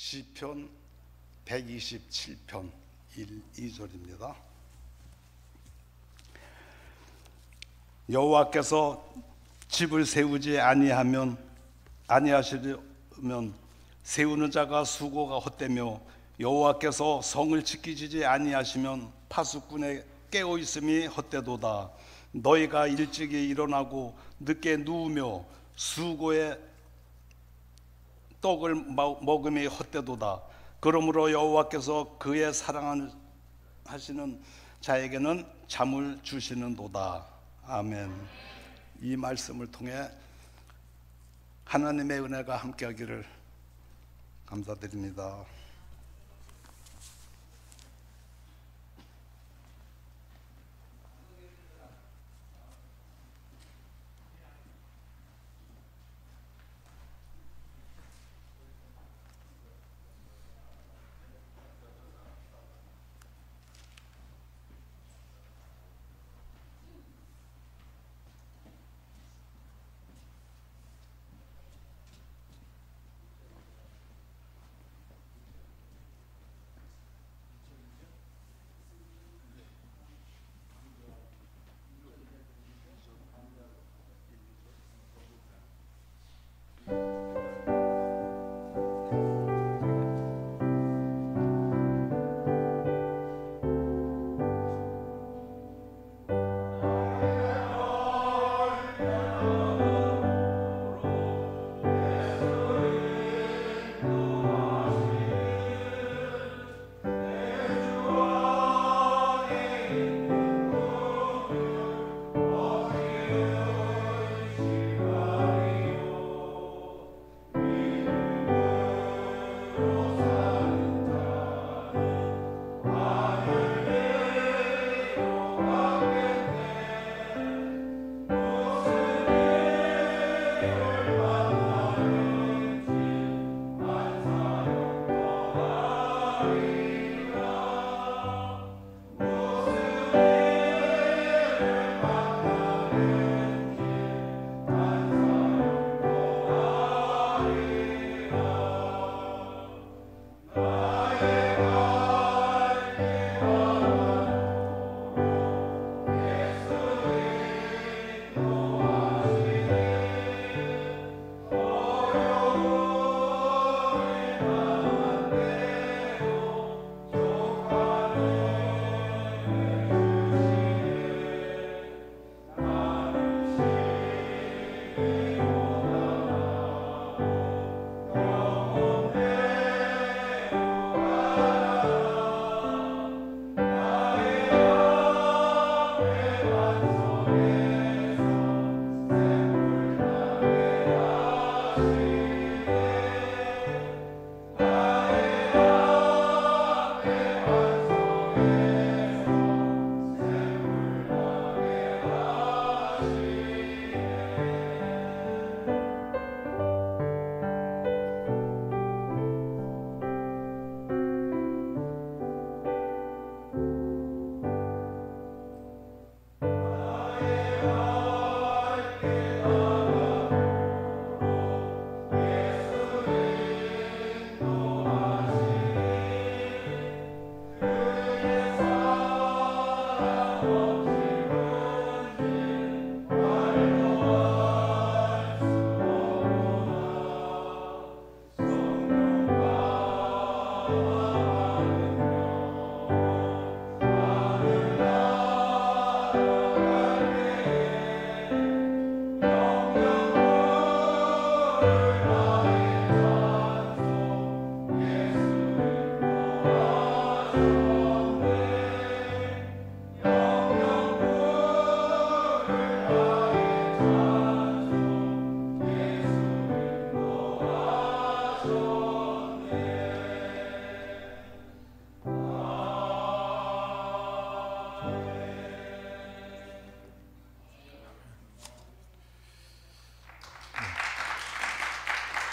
시편 127편 1, 2절입니다. 여호와께서 집을 세우지 아니하시려면 세우는 자가 수고가 헛되며 여호와께서 성을 지키지 아니하시면 파수꾼의 깨어 있음이 헛되도다. 너희가 일찍이 일어나고 늦게 누우며 수고의 떡을 먹음이 헛되도다. 그러므로 여호와께서 그의 사랑하시는 자에게는 잠을 주시는도다. 아멘. 이 말씀을 통해 하나님의 은혜가 함께하기를 감사드립니다.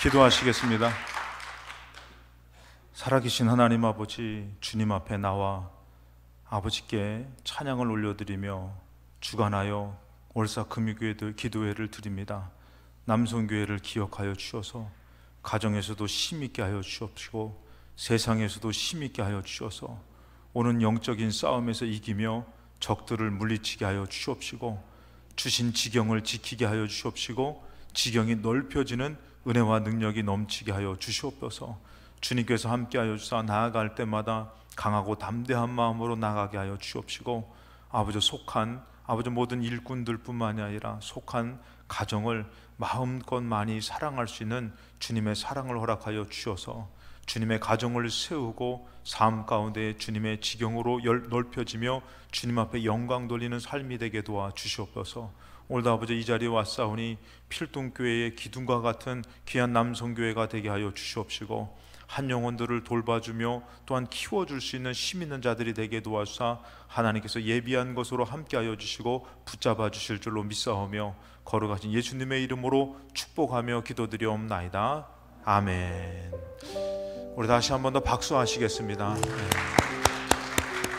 기도하시겠습니다. 살아계신 하나님 아버지, 주님 앞에 나와 아버지께 찬양을 올려드리며 주관하여 월사 금요교회들 기도회를 드립니다. 남성교회를 기억하여 주셔서 가정에서도 힘있게 하여 주옵시고 세상에서도 힘있게 하여 주셔서 오는 영적인 싸움에서 이기며 적들을 물리치게 하여 주옵시고 주신 지경을 지키게 하여 주옵시고 지경이 넓혀지는 은혜와 능력이 넘치게 하여 주시옵소서. 주님께서 함께하여 주사 나아갈 때마다 강하고 담대한 마음으로 나가게 하여 주옵시고 아버지 속한 아버지 모든 일꾼들 뿐만이 아니라 속한 가정을 마음껏 많이 사랑할 수 있는 주님의 사랑을 허락하여 주셔서 주님의 가정을 세우고 삶 가운데 주님의 지경으로 넓혀지며 주님 앞에 영광 돌리는 삶이 되게 도와 주시옵소서. 오늘도 아버지 이 자리에 왔사오니 필동교회의 기둥과 같은 귀한 남성교회가 되게 하여 주시옵시고 한 영혼들을 돌봐주며 또한 키워줄 수 있는 힘 있는 자들이 되게 도와주사 하나님께서 예비한 것으로 함께하여 주시고 붙잡아 주실 줄로 믿사오며 거룩하신 예수님의 이름으로 축복하며 기도드리옵나이다. 아멘. 우리 다시 한 번 더 박수하시겠습니다. 네.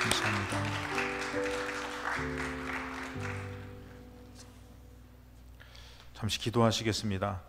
감사합니다. 잠시 기도하시겠습니다.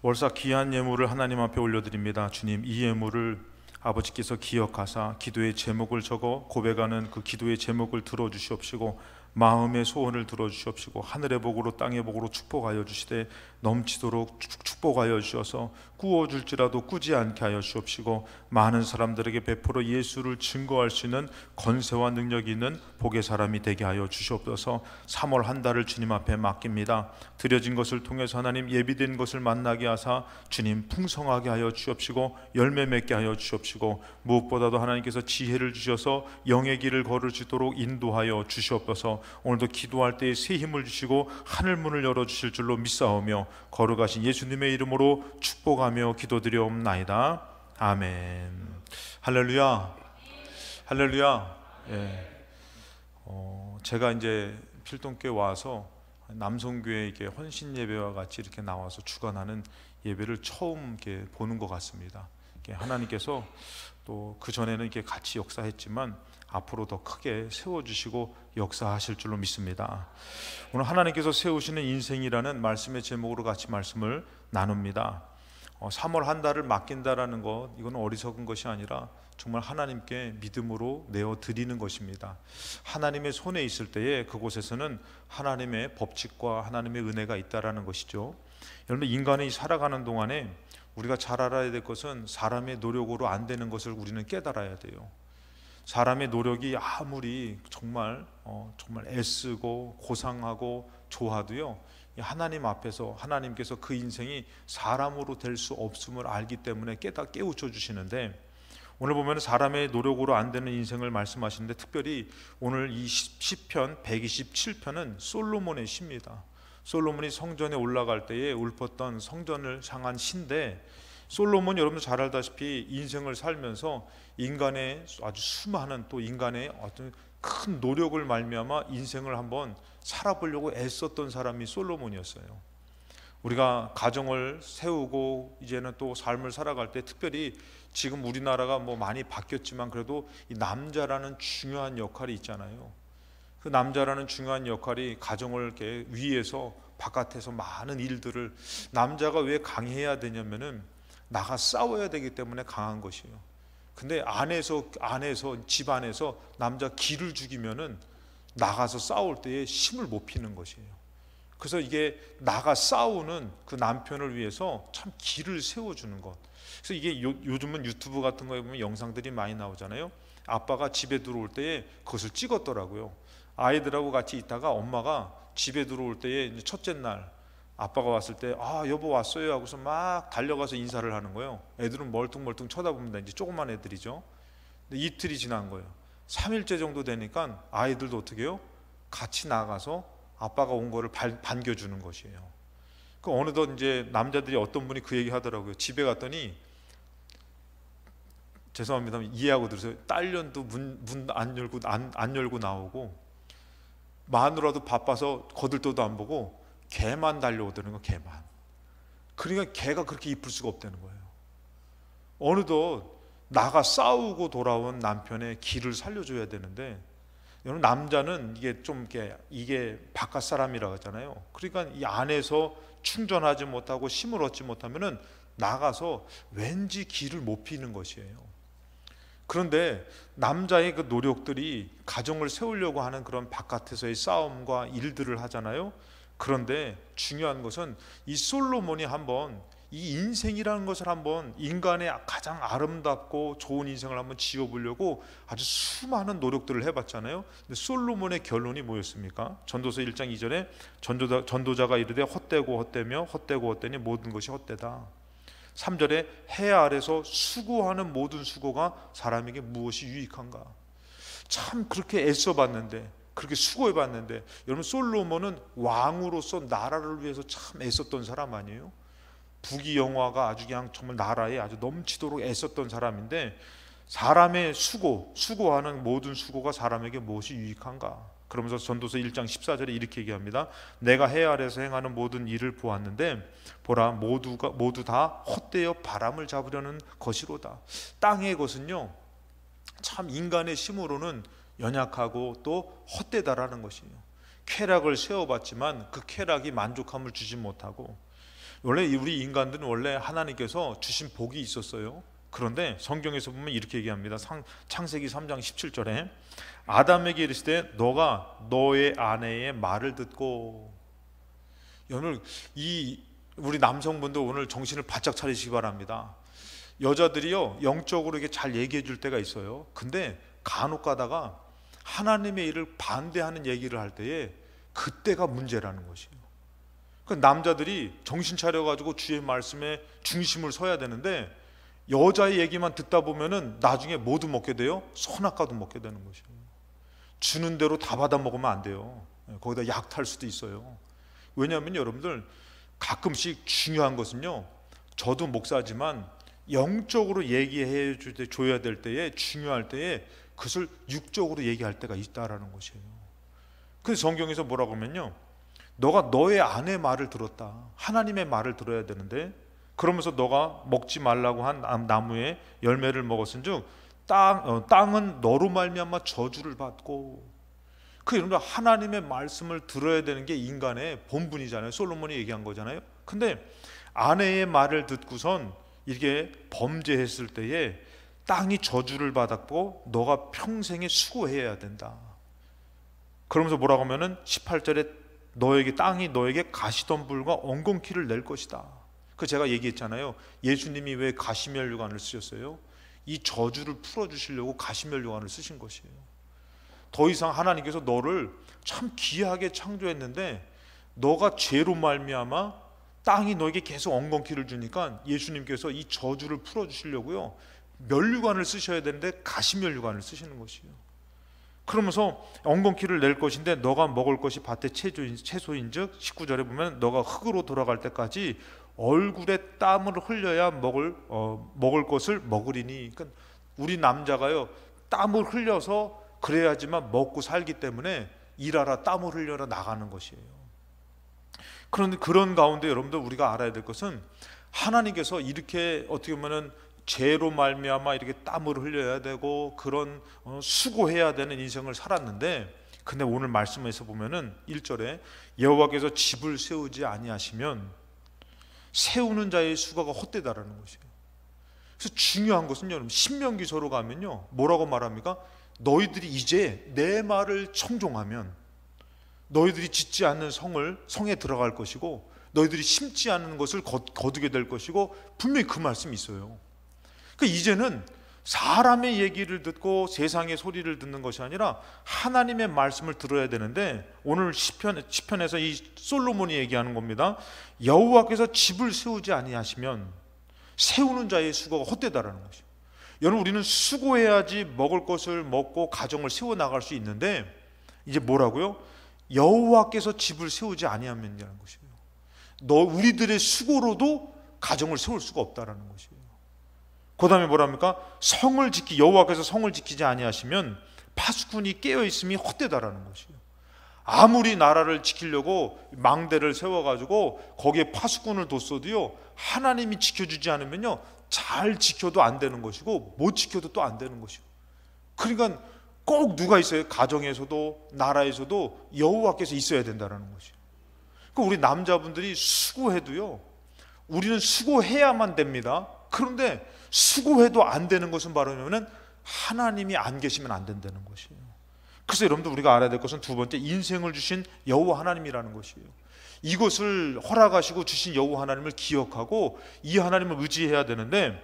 월사 귀한 예물을 하나님 앞에 올려드립니다. 주님, 이 예물을 아버지께서 기억하사 기도의 제목을 적어 고백하는 그 기도의 제목을 들어주시옵시고 마음의 소원을 들어주시옵시고 하늘의 복으로 땅의 복으로 축복하여 주시되 넘치도록 축복하여 주셔서 꾸어줄지라도 꾸지 않게 하여 주옵시고 많은 사람들에게 베풀어 예수를 증거할 수 있는 권세와 능력이 있는 복의 사람이 되게 하여 주시옵소서. 3월 한 달을 주님 앞에 맡깁니다. 드려진 것을 통해서 하나님 예비된 것을 만나게 하사 주님 풍성하게 하여 주옵시고 열매 맺게 하여 주옵시고 무엇보다도 하나님께서 지혜를 주셔서 영의 길을 걸으시도록 인도하여 주시옵소서. 오늘도 기도할 때에 새 힘을 주시고 하늘문을 열어주실 줄로 믿사오며 거룩하신 예수님의 이름으로 축복하며 기도드리옵나이다. 아멘. 할렐루야. 할렐루야. 예. 제가 이제 필동교회 와서 남성교회 이렇게 헌신 예배와 같이 이렇게 나와서 주관하는 예배를 처음 이렇게 보는 것 같습니다. 하나님께서 또 그 전에는 이렇게 같이 역사했지만 앞으로 더 크게 세워주시고 역사하실 줄로 믿습니다. 오늘 하나님께서 세우시는 인생이라는 말씀의 제목으로 같이 말씀을 나눕니다. 3월 한 달을 맡긴다라는 것, 이건 어리석은 것이 아니라 정말 하나님께 믿음으로 내어드리는 것입니다. 하나님의 손에 있을 때에 그곳에서는 하나님의 법칙과 하나님의 은혜가 있다라는 것이죠. 여러분, 인간이 살아가는 동안에 우리가 잘 알아야 될 것은 사람의 노력으로 안 되는 것을 우리는 깨달아야 돼요. 사람의 노력이 아무리 정말 애쓰고 고상하고 좋아도요, 하나님 앞에서 하나님께서 그 인생이 사람으로 될 수 없음을 알기 때문에 깨우쳐 주시는데, 오늘 보면 사람의 노력으로 안 되는 인생을 말씀하시는데 특별히 오늘 이 시편 127편은 솔로몬의 시입니다. 솔로몬이 성전에 올라갈 때에 읊었던 성전을 향한 시인데, 솔로몬 여러분도 잘 알다시피 인생을 살면서 인간의 아주 수많은 또 인간의 어떤 큰 노력을 말미암아 인생을 한번 살아보려고 애썼던 사람이 솔로몬이었어요. 우리가 가정을 세우고 이제는 또 삶을 살아갈 때 특별히 지금 우리나라가 뭐 많이 바뀌었지만 그래도 이 남자라는 중요한 역할이 있잖아요. 그 남자라는 중요한 역할이 가정을 이렇게 위에서 바깥에서 많은 일들을, 남자가 왜 강해야 되냐면은 나가 싸워야 되기 때문에 강한 것이에요. 근데 안에서 집 안에서 남자 기를 죽이면은 나가서 싸울 때에 힘을 못 피는 것이에요. 그래서 이게 나가 싸우는 그 남편을 위해서 참 기를 세워주는 것. 그래서 이게 요즘은 유튜브 같은 거에 보면 영상들이 많이 나오잖아요. 아빠가 집에 들어올 때에 그것을 찍었더라고요. 아이들하고 같이 있다가 엄마가 집에 들어올 때에 첫째 날 아빠가 왔을 때 여보 왔어요 하고서 막 달려가서 인사를 하는 거예요. 애들은 멀뚱멀뚱 쳐다봅니다. 이제 조그만 애들이죠. 근데 이틀이 지난 거예요. 3일째 정도 되니까 아이들도 어떻게 해요? 같이 나가서 아빠가 온 거를 반겨주는 것이에요. 그 어느덧 이제 남자들이 어떤 분이 그 얘기 하더라고요. 집에 갔더니, 죄송합니다 이해하고 들으세요, 딸년도 문 안 열고 나오고 마누라도 바빠서 거들떠도 안 보고 개만 달려오더는 거, 개만. 그러니까 개가 그렇게 이쁠 수가 없다는 거예요. 어느덧 나가 싸우고 돌아온 남편의 기를 살려줘야 되는데, 여러분 남자는 이게 좀 이게 바깥 사람이라고 하잖아요. 그러니까 이 안에서 충전하지 못하고 힘을 얻지 못하면은 나가서 왠지 길을 못 피는 것이에요. 그런데 남자의 그 노력들이 가정을 세우려고 하는 그런 바깥에서의 싸움과 일들을 하잖아요. 그런데 중요한 것은 이 솔로몬이 한번 이 인생이라는 것을 한번 인간의 가장 아름답고 좋은 인생을 한번 지어보려고 아주 수많은 노력들을 해봤잖아요. 근데 솔로몬의 결론이 뭐였습니까? 전도서 1장 2절에 전도자가 이르되 헛되고 헛되며 헛되고 헛되니 모든 것이 헛되다. 3절에 해 아래서 수고하는 모든 수고가 사람에게 무엇이 유익한가? 참 그렇게 애써봤는데, 그렇게 수고해봤는데, 여러분 솔로몬은 왕으로서 나라를 위해서 참 애썼던 사람 아니에요? 부귀영화가 아주 그냥 정말 나라에 아주 넘치도록 애썼던 사람인데, 사람의 수고하는 모든 수고가 사람에게 무엇이 유익한가? 그러면서 전도서 1장 14절에 이렇게 얘기합니다. 내가 해 아래서 행하는 모든 일을 보았는데 보라 모두 다 헛되어 바람을 잡으려는 것이로다. 땅의 것은요 참 인간의 힘으로는 연약하고 또 헛되다라는 것이에요. 쾌락을 세워봤지만 그 쾌락이 만족함을 주지 못하고, 원래 우리 인간들은 원래 하나님께서 주신 복이 있었어요. 그런데 성경에서 보면 이렇게 얘기합니다. 창세기 3장 17절에 아담에게 이르시되 너가 너의 아내의 말을 듣고. 오늘 우리 남성분들 오늘 정신을 바짝 차리시기 바랍니다. 여자들이요 영적으로 이렇게 잘 얘기해 줄 때가 있어요. 근데 간혹 가다가 하나님의 일을 반대하는 얘기를 할 때에 그때가 문제라는 것이에요. 그러니까 남자들이 정신 차려가지고 주의 말씀에 중심을 서야 되는데 여자의 얘기만 듣다 보면은 나중에 뭐도 먹게 돼요? 선악과도 먹게 되는 것이에요. 주는 대로 다 받아 먹으면 안 돼요. 거기다 약 탈 수도 있어요. 왜냐하면 여러분들 가끔씩 중요한 것은요, 저도 목사지만 영적으로 얘기해 줘야 될 때에, 중요할 때에 그것을 육적으로 얘기할 때가 있다라는 것이에요. 그래서 성경에서 뭐라고 하면요, 너가 너의 아내 말을 들었다. 하나님의 말을 들어야 되는데, 그러면서 너가 먹지 말라고 한 나무의 열매를 먹었은즉 땅은 너로 말미암아 저주를 받고. 여러분들 하나님의 말씀을 들어야 되는 게 인간의 본분이잖아요. 솔로몬이 얘기한 거잖아요. 근데 아내의 말을 듣고선 이게 범죄했을 때에 땅이 저주를 받았고 너가 평생에 수고해야 된다. 그러면서 뭐라고 하면은 18절에 땅이 너에게 가시덤불과 엉겅퀴를 낼 것이다. 제가 얘기했잖아요. 예수님이 왜 가시면류관을 쓰셨어요? 이 저주를 풀어주시려고 가시면류관을 쓰신 것이에요. 더 이상 하나님께서 너를 참 귀하게 창조했는데 너가 죄로 말미암아 땅이 너에게 계속 엉겅퀴를 주니까 예수님께서 이 저주를 풀어주시려고요 면류관을 쓰셔야 되는데 가시면류관을 쓰시는 것이에요. 그러면서 엉겅퀴를 낼 것인데 너가 먹을 것이 밭의 채소인즉 19절에 보면 너가 흙으로 돌아갈 때까지 얼굴에 땀을 흘려야 먹을 것을 먹으리니. 그러니까 우리 남자가요 땀을 흘려서 그래야지만 먹고 살기 때문에 일하라 땀을 흘려라 나가는 것이에요. 그런데 그런 가운데 여러분들 우리가 알아야 될 것은 하나님께서 이렇게 어떻게 보면은 죄로 말미암아 이렇게 땀을 흘려야 되고 그런 수고해야 되는 인생을 살았는데, 근데 오늘 말씀에서 보면은 1절에 여호와께서 집을 세우지 아니하시면 세우는 자의 수고가 헛되다라는 것이에요. 그래서 중요한 것은요, 여러분 신명기서로 가면요 뭐라고 말합니까? 너희들이 이제 내 말을 청종하면 너희들이 짓지 않는 성에 들어갈 것이고 너희들이 심지 않는 것을 거두게 될 것이고, 분명히 그 말씀이 있어요. 그러니까 이제는 사람의 얘기를 듣고 세상의 소리를 듣는 것이 아니라 하나님의 말씀을 들어야 되는데, 오늘 시편에서 이 솔로몬이 얘기하는 겁니다. 여호와께서 집을 세우지 아니하시면 세우는 자의 수고가 헛되다라는 것이에요. 여러분 우리는 수고해야지 먹을 것을 먹고 가정을 세워나갈 수 있는데 이제 뭐라고요? 여호와께서 집을 세우지 아니하면이라는 것이에요. 우리들의 수고로도 가정을 세울 수가 없다라는 것이에요. 그 다음에 뭐랍니까? 여호와께서 성을 지키지 아니하시면 파수꾼이 깨어있음이 헛되다라는 것이에요. 아무리 나라를 지키려고 망대를 세워가지고 거기에 파수꾼을 뒀어도요 하나님이 지켜주지 않으면요 잘 지켜도 안 되는 것이고 못 지켜도 또 안 되는 것이고. 그러니까 꼭 누가 있어요? 가정에서도 나라에서도 여호와께서 있어야 된다는 것이에요. 그러니까 우리 남자분들이 수고해도요 우리는 수고해야만 됩니다. 그런데 수고해도 안 되는 것은 바로 뭐냐면 하나님이 안 계시면 안 된다는 것이에요. 그래서 여러분들 우리가 알아야 될 것은 두 번째, 인생을 주신 여호와 하나님이라는 것이에요. 이것을 허락하시고 주신 여호와 하나님을 기억하고 이 하나님을 의지해야 되는데,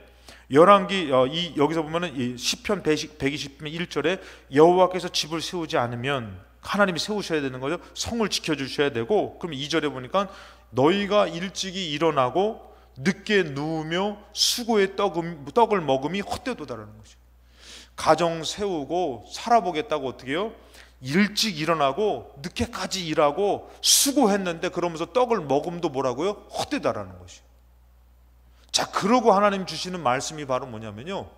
열왕기 여기서 보면은 이 시편 120편 1절에 여호와께서 집을 세우지 않으면 하나님이 세우셔야 되는 거죠. 성을 지켜주셔야 되고, 그럼 2절에 보니까 너희가 일찍이 일어나고 늦게 누우며 수고의 떡을 먹음이 헛되도다라는 거죠. 가정 세우고 살아보겠다고 어떻게 해요? 일찍 일어나고 늦게까지 일하고 수고했는데 그러면서 떡을 먹음도 뭐라고요? 헛되다라는 것이에요. 자, 그러고 하나님 주시는 말씀이 바로 뭐냐면요,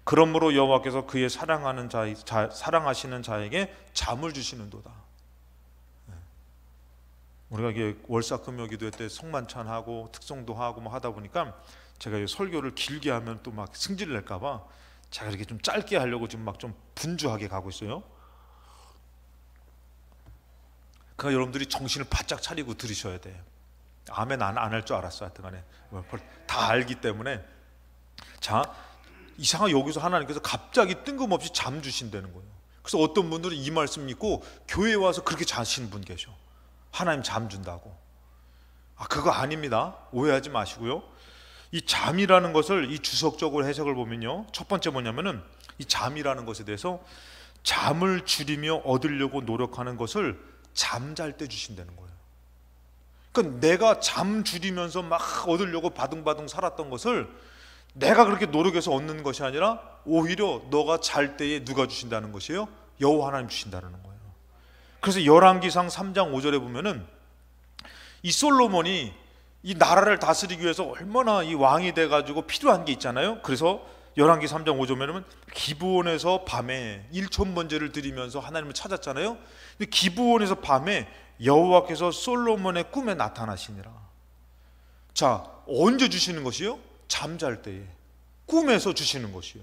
그러므로 여호와께서 그의 사랑하시는 자에게 잠을 주시는도다. 우리가 이게 월사금요 기도회 때 성만찬하고 특성도 하고 뭐 하다 보니까 제가 설교를 길게 하면 또 막 승질 낼까봐 제가 이렇게 좀 짧게 하려고 지금 막 좀 분주하게 가고 있어요. 그러니까 여러분들이 정신을 바짝 차리고 들으셔야 돼요. 아멘 안 할 줄 알았어. 하여튼간에 다 알기 때문에. 자, 이상하게 여기서 하나님께서 갑자기 뜬금없이 잠 주신다는 거예요. 그래서 어떤 분들은 이 말씀 믿고 교회에 와서 그렇게 자시는 분 계셔. 하나님 잠 준다고. 그거 아닙니다. 오해하지 마시고요. 이 잠이라는 것을 이 주석적으로 해석을 보면요, 첫 번째 뭐냐면은 이 잠이라는 것에 대해서 잠을 줄이며 얻으려고 노력하는 것을 잠잘 때 주신다는 거예요. 그러니까 내가 잠 줄이면서 막 얻으려고 바둥바둥 살았던 것을 내가 그렇게 노력해서 얻는 것이 아니라 오히려 너가 잘 때에 누가 주신다는 것이에요? 여호와 하나님 주신다는 거예요. 그래서 열왕기상 3장 5절에 보면은 이 솔로몬이 이 나라를 다스리기 위해서 얼마나 이 왕이 돼가지고 필요한 게 있잖아요. 그래서 열왕기 3장 5절에는 기브온에서 밤에 1,000번제를 드리면서 하나님을 찾았잖아요. 근데 기브온에서 밤에 여호와께서 솔로몬의 꿈에 나타나시니라. 자, 언제 주시는 것이요? 잠잘 때에, 꿈에서 주시는 것이요.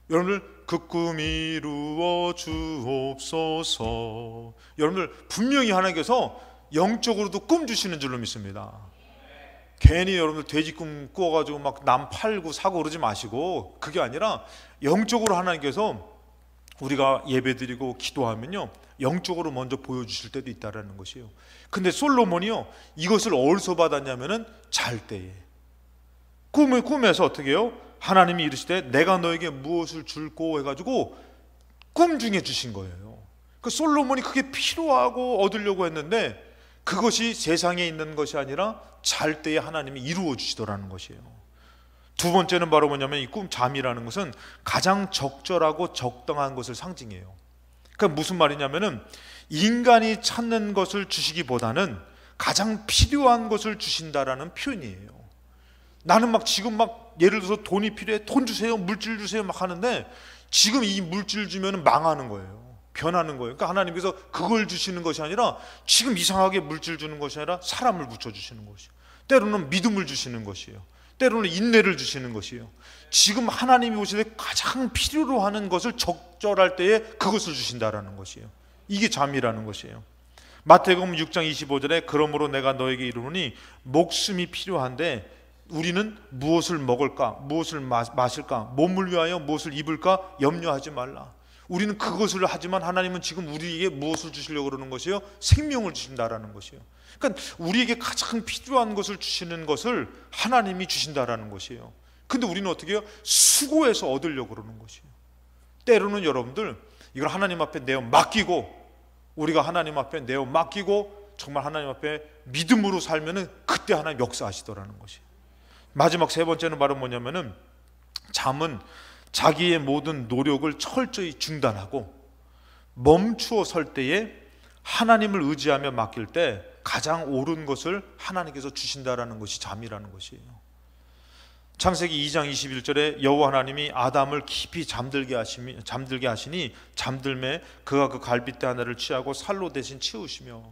여러분들 그 꿈 이루어 주옵소서. 여러분들 분명히 하나님께서 영적으로도 꿈 주시는 줄로 믿습니다. 괜히 여러분들 돼지 꿈 꾸어가지고 막 남 팔고 사고 그러지 마시고, 그게 아니라 영적으로 하나님께서 우리가 예배드리고 기도하면요, 영적으로 먼저 보여주실 때도 있다라는 것이에요. 근데 솔로몬이요, 이것을 어디서 받았냐면은 잘 때에, 꿈에서 어떻게 해요? 하나님이 이르시되 내가 너에게 무엇을 줄고 해가지고 꿈 중에 주신 거예요. 그 솔로몬이 그게 필요하고 얻으려고 했는데 그것이 세상에 있는 것이 아니라 잘 때에 하나님이 이루어 주시더라는 것이에요. 두 번째는 바로 뭐냐면 이 잠이라는 것은 가장 적절하고 적당한 것을 상징해요. 그러니까 무슨 말이냐면은 인간이 찾는 것을 주시기보다는 가장 필요한 것을 주신다라는 표현이에요. 나는 막 지금 막 예를 들어서 돈이 필요해, 돈 주세요, 물질 주세요 막 하는데 지금 이 물질 주면은 망하는 거예요. 변하는 거예요. 그러니까 하나님께서 그걸 주시는 것이 아니라 지금 이상하게 물질 주는 것이 아니라 사람을 붙여주시는 것이에요. 때로는 믿음을 주시는 것이에요. 때로는 인내를 주시는 것이에요. 지금 하나님이 오실 때 가장 필요로 하는 것을 적절할 때에 그것을 주신다라는 것이에요. 이게 잠이라는 것이에요. 마태복음 6장 25절에 그러므로 내가 너에게 이르노니 목숨이 필요한데 우리는 무엇을 먹을까, 무엇을 마실까, 몸을 위하여 무엇을 입을까 염려하지 말라. 우리는 그것을 하지만 하나님은 지금 우리에게 무엇을 주시려고 그러는 것이에요? 생명을 주신다라는 것이에요. 그러니까 우리에게 가장 필요한 것을 주시는 것을 하나님이 주신다라는 것이에요. 근데 우리는 어떻게 해요? 수고해서 얻으려고 그러는 것이에요. 때로는 여러분들 이걸 하나님 앞에 내어 맡기고, 우리가 하나님 앞에 내어 맡기고 정말 하나님 앞에 믿음으로 살면은 그때 하나님 역사하시더라는 것이에요. 마지막 세 번째는 바로 뭐냐면은 잠은 자기의 모든 노력을 철저히 중단하고 멈추어 설 때에 하나님을 의지하며 맡길 때 가장 옳은 것을 하나님께서 주신다라는 것이 잠이라는 것이에요. 창세기 2장 21절에 여호와 하나님이 아담을 깊이 잠들게 하시니 잠들매 그가 그 갈빗대 하나를 취하고 살로 대신 치우시며.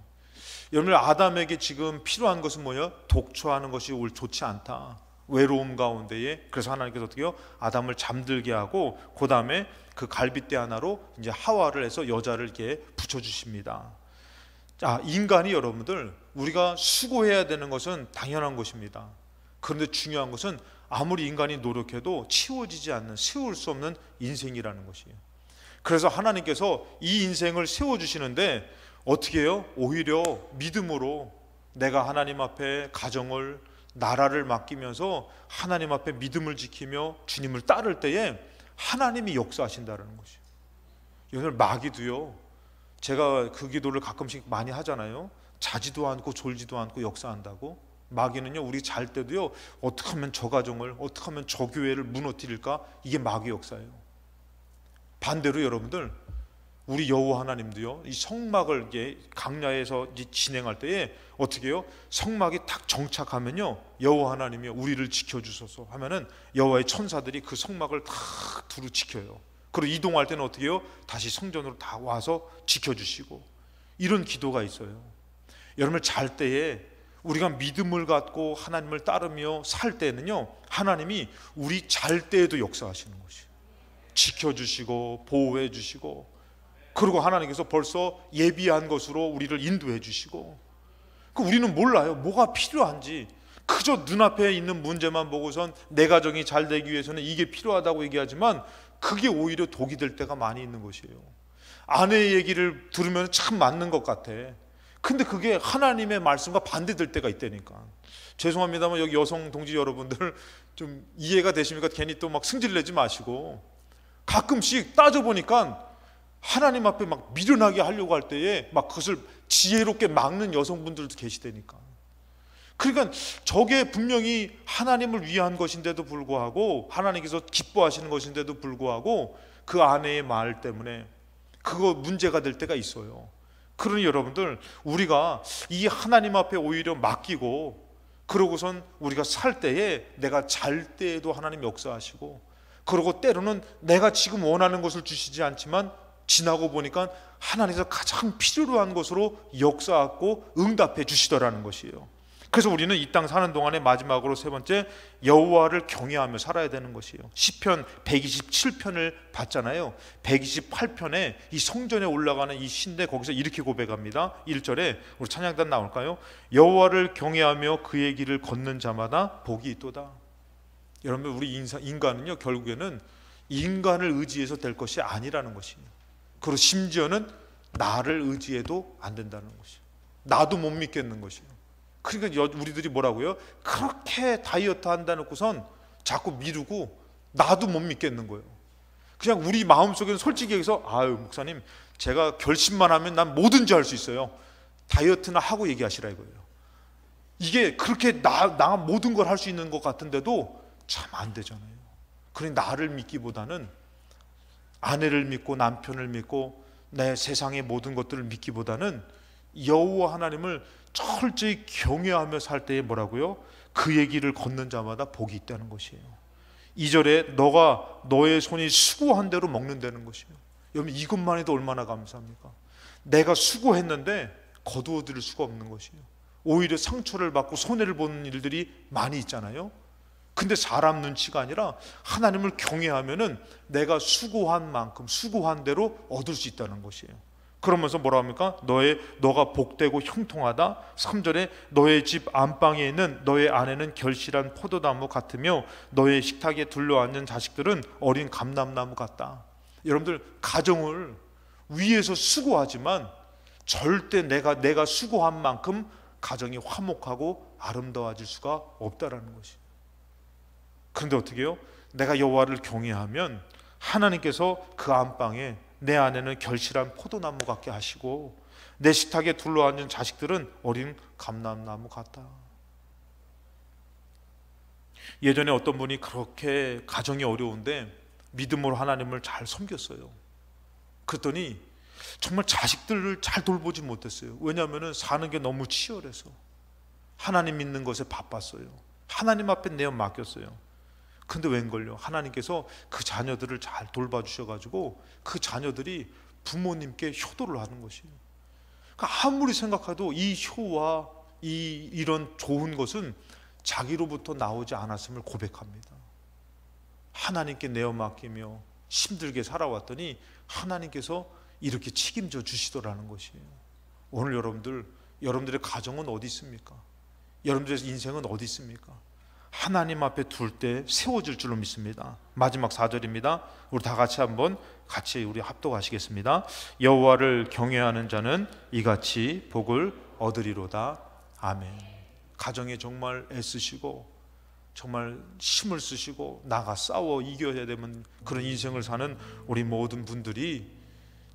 여러분, 아담에게 지금 필요한 것은 뭐예요? 독초하는 것이 좋지 않다, 외로움 가운데에. 그래서 하나님께서 어떻게 해요? 아담을 잠들게 하고 그 다음에 그 갈빗대 하나로 이제 하와를 해서 여자를 이렇게 붙여주십니다. 인간이 여러분들 우리가 수고해야 되는 것은 당연한 것입니다. 그런데 중요한 것은 아무리 인간이 노력해도 치워지지 않는, 세울 수 없는 인생이라는 것이에요. 그래서 하나님께서 이 인생을 세워주시는데 어떻게 해요? 오히려 믿음으로 내가 하나님 앞에 가정을, 나라를 맡기면서 하나님 앞에 믿음을 지키며 주님을 따를 때에 하나님이 역사하신다는 것이에요. 오늘 마귀도요, 제가 그 기도를 가끔씩 많이 하잖아요. 자지도 않고 졸지도 않고 역사한다고. 마귀는요, 우리 잘 때도요, 어떻게 하면 저 가정을, 어떻게 하면 저 교회를 무너뜨릴까? 이게 마귀 역사예요. 반대로 여러분들, 우리 여호와 하나님도요, 이 성막을 강야에서 진행할 때에 어떻게 해요? 성막이 딱 정착하면요, 여호와 하나님이 우리를 지켜주소서 하면은 여호와의 천사들이 그 성막을 다 두루 지켜요. 그리고 이동할 때는 어떻게 해요? 다시 성전으로 다 와서 지켜주시고, 이런 기도가 있어요. 여러분, 잘 때에 우리가 믿음을 갖고 하나님을 따르며 살 때는요, 하나님이 우리 잘 때에도 역사하시는 것이에요. 지켜주시고 보호해 주시고, 그리고 하나님께서 벌써 예비한 것으로 우리를 인도해 주시고, 우리는 몰라요. 뭐가 필요한지. 그저 눈앞에 있는 문제만 보고선 내 가정이 잘 되기 위해서는 이게 필요하다고 얘기하지만 그게 오히려 독이 될 때가 많이 있는 것이에요. 아내의 얘기를 들으면 참 맞는 것 같아. 근데 그게 하나님의 말씀과 반대될 때가 있다니까. 죄송합니다만 여기 여성 동지 여러분들 좀 이해가 되십니까? 괜히 또 막 승질내지 마시고, 가끔씩 따져보니까 하나님 앞에 막 미련하게 하려고 할 때에 막 그것을 지혜롭게 막는 여성분들도 계시다니까. 그러니까 저게 분명히 하나님을 위한 것인데도 불구하고, 하나님께서 기뻐하시는 것인데도 불구하고 그 아내의 말 때문에 그거 문제가 될 때가 있어요. 그러니 여러분들, 우리가 이 하나님 앞에 오히려 맡기고, 그러고선 우리가 살 때에 내가 잘 때에도 하나님 역사하시고, 그러고 때로는 내가 지금 원하는 것을 주시지 않지만 지나고 보니까 하나님께서 가장 필요로 한 것으로 역사하고 응답해 주시더라는 것이에요. 그래서 우리는 이 땅 사는 동안에 마지막으로 세 번째, 여호와를 경외하며 살아야 되는 것이에요. 시편 127편을 봤잖아요. 128편에 이 성전에 올라가는 이 시인데 거기서 이렇게 고백합니다. 1절에 우리 찬양단 나올까요? 여호와를 경외하며 그의 길을 걷는 자마다 복이 있도다. 여러분, 우리 인간은요, 결국에는 인간을 의지해서 될 것이 아니라는 것이에요. 그리고 심지어는 나를 의지해도 안 된다는 것이에요. 나도 못 믿겠는 것이에요. 그러니까 우리들이 뭐라고요? 그렇게 다이어트 한다 놓고선 자꾸 미루고 나도 못 믿겠는 거예요. 그냥 우리 마음속에는 솔직히 얘기해서, 아유 목사님, 제가 결심만 하면 난 뭐든지 할 수 있어요. 다이어트나 하고 얘기하시라 이거예요. 이게 그렇게 나 모든 걸 할 수 있는 것 같은데도 참 안 되잖아요. 그러니 나를 믿기보다는 아내를 믿고 남편을 믿고 내 세상의 모든 것들을 믿기보다는 여호와 하나님을 철저히 경외하며 살 때에 뭐라고요? 그의 길을 걷는 자마다 복이 있다는 것이에요. 2절에 너가 너의 손이 수고한 대로 먹는다는 것이에요. 여러분, 이것만 해도 얼마나 감사합니까? 내가 수고했는데 거두어 들일 수가 없는 것이에요. 오히려 상처를 받고 손해를 보는 일들이 많이 있잖아요. 근데 사람 눈치가 아니라 하나님을 경외하면은 내가 수고한 만큼 수고한 대로 얻을 수 있다는 것이에요. 그러면서 뭐라 합니까? 너가 복되고 형통하다. 3절에 너의 집 안방에 있는 너의 아내는 결실한 포도나무 같으며 너의 식탁에 둘러앉는 자식들은 어린 감람나무 같다. 여러분들, 가정을 위해서 수고하지만 절대 내가 수고한 만큼 가정이 화목하고 아름다워질 수가 없다라는 것이. 그런데 어떻게 해요? 내가 여호와를 경외하면 하나님께서 그 안방에 내 아내는 결실한 포도나무 같게 하시고 내 식탁에 둘러앉은 자식들은 어린 감람나무 같다. 예전에 어떤 분이 그렇게 가정이 어려운데 믿음으로 하나님을 잘 섬겼어요. 그랬더니 정말 자식들을 잘 돌보지 못했어요. 왜냐하면 사는 게 너무 치열해서 하나님 믿는 것에 바빴어요. 하나님 앞에 내어 맡겼어요. 근데 웬걸요? 하나님께서 그 자녀들을 잘 돌봐주셔가지고 그 자녀들이 부모님께 효도를 하는 것이에요. 그러니까 아무리 생각해도 이 효와 이런 좋은 것은 자기로부터 나오지 않았음을 고백합니다. 하나님께 내어 맡기며 힘들게 살아왔더니 하나님께서 이렇게 책임져 주시더라는 것이에요. 오늘 여러분들의 가정은 어디 있습니까? 여러분들의 인생은 어디 있습니까? 하나님 앞에 둘 때 세워질 줄로 믿습니다. 마지막 4절입니다. 우리 다 같이 한번 우리 합독하시겠습니다. 여호와를 경외하는 자는 이같이 복을 얻으리로다. 아멘. 가정에 정말 애쓰시고 정말 힘을 쓰시고 나가 싸워 이겨야 되는 그런 인생을 사는 우리 모든 분들이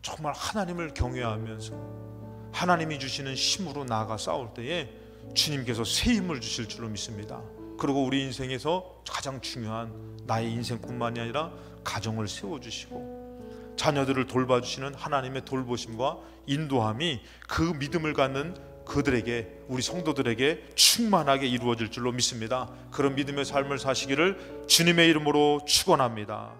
정말 하나님을 경외하면서 하나님이 주시는 힘으로 나아가 싸울 때에 주님께서 새 힘을 주실 줄로 믿습니다. 그리고 우리 인생에서 가장 중요한 나의 인생뿐만이 아니라 가정을 세워주시고 자녀들을 돌봐주시는 하나님의 돌보심과 인도함이 그 믿음을 갖는 그들에게, 우리 성도들에게 충만하게 이루어질 줄로 믿습니다. 그런 믿음의 삶을 사시기를 주님의 이름으로 축원합니다.